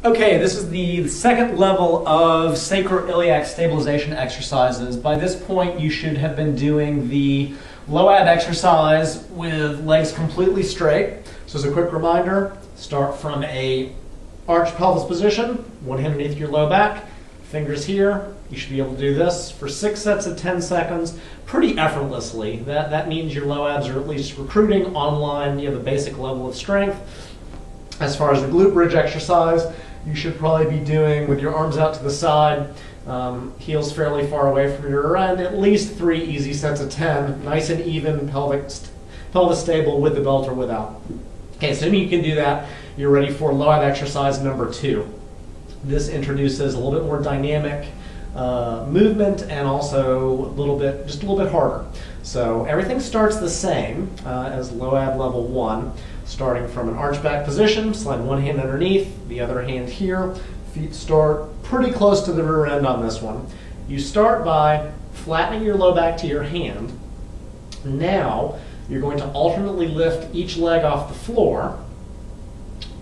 Okay, this is the second level of sacroiliac stabilization exercises. By this point, you should have been doing the low ab exercise with legs completely straight. So as a quick reminder, start from a arched pelvis position, one hand underneath your low back, fingers here. You should be able to do this for 6 sets of 10 seconds pretty effortlessly. That means your low abs are at least recruiting online. You have a basic level of strength. As far as the glute bridge exercise, you should probably be doing with your arms out to the side, heels fairly far away from your rear end, at least 3 easy sets of 10, nice and even, pelvis stable with the belt or without. Okay, assuming you can do that, you're ready for low ab exercise number 2. This introduces a little bit more dynamic movement and also just a little bit harder. So everything starts the same as low ab level 1. Starting from an arch back position, slide one hand underneath, the other hand here. Feet start pretty close to the rear end on this one. You start by flattening your low back to your hand. Now you're going to alternately lift each leg off the floor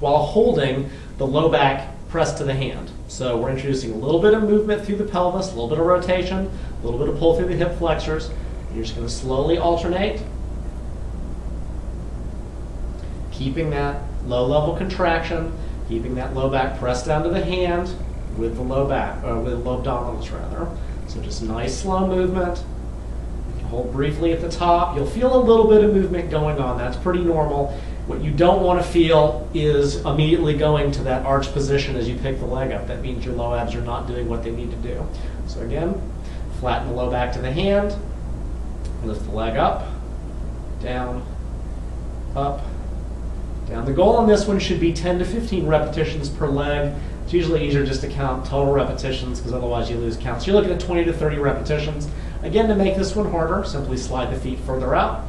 while holding the low back pressed to the hand. So we're introducing a little bit of movement through the pelvis, a little bit of rotation, a little bit of pull through the hip flexors. You're just going to slowly alternate, keeping that low level contraction, keeping that low back pressed down to the hand with the low back, with low abdominals rather. So just nice slow movement. You can hold briefly at the top. You'll feel a little bit of movement going on. That's pretty normal. What you don't want to feel is immediately going to that arch position as you pick the leg up. That means your low abs are not doing what they need to do. So again, flatten the low back to the hand, lift the leg up, down, up, down. The goal on this one should be 10 to 15 repetitions per leg. It's usually easier just to count total repetitions because otherwise you lose count. So you're looking at 20 to 30 repetitions. Again, to make this one harder, simply slide the feet further out.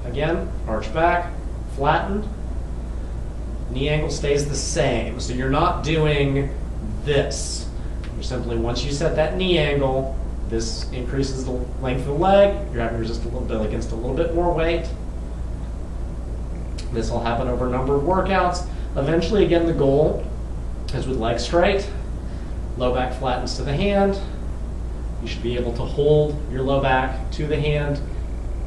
Again, arch back, flatten. Knee angle stays the same. So you're not doing this. You're simply, once you set that knee angle, this increases the length of the leg. You're having to resist a little bit against a little bit more weight. This will happen over a number of workouts. Eventually, again, the goal is with legs straight, low back flattens to the hand. You should be able to hold your low back to the hand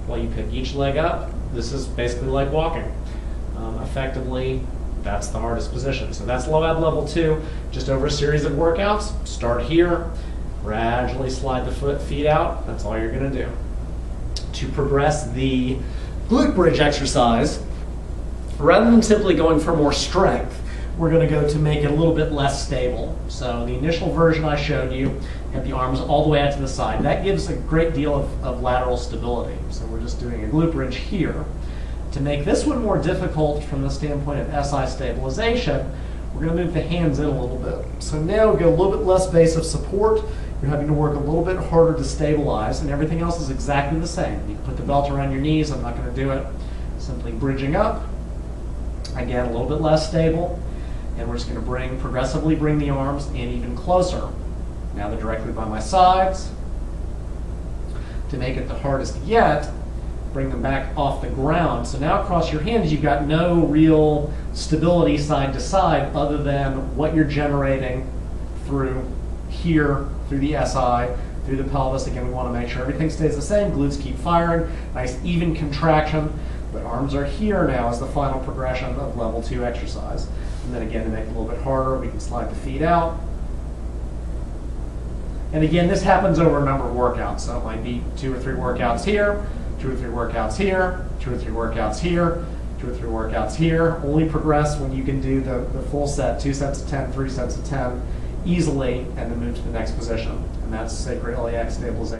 while you pick each leg up. This is basically like walking. Effectively, that's the hardest position. So that's low ab level 2. Just over a series of workouts, start here, gradually slide the feet out. That's all you're going to do. To progress the glute bridge exercise, rather than simply going for more strength, we're going to go to make it a little bit less stable. So the initial version I showed you had the arms all the way out to the side. That gives a great deal of lateral stability. So we're just doing a glute bridge here. To make this one more difficult from the standpoint of SI stabilization, we're going to move the hands in a little bit. So now we get a little bit less base of support. You're having to work a little bit harder to stabilize, and everything else is exactly the same. You can put the belt around your knees. I'm not going to do it. Simply bridging up. Again, a little bit less stable, and we're just going to progressively bring the arms in even closer. Now they're directly by my sides. To make it the hardest yet, bring them back off the ground. So now across your hands, you've got no real stability side to side other than what you're generating through here, through the SI, through the pelvis. Again, we want to make sure everything stays the same. Glutes keep firing, nice even contraction. But arms are here now as the final progression of level 2 exercise. And then again, to make it a little bit harder, we can slide the feet out. And again, this happens over a number of workouts. So it might be 2 or 3 workouts here, 2 or 3 workouts here, 2 or 3 workouts here, 2 or 3 workouts here. Only progress when you can do the full set, 2 sets of 10, 3 sets of 10 easily, and then move to the next position. And that's sacroiliac stabilization.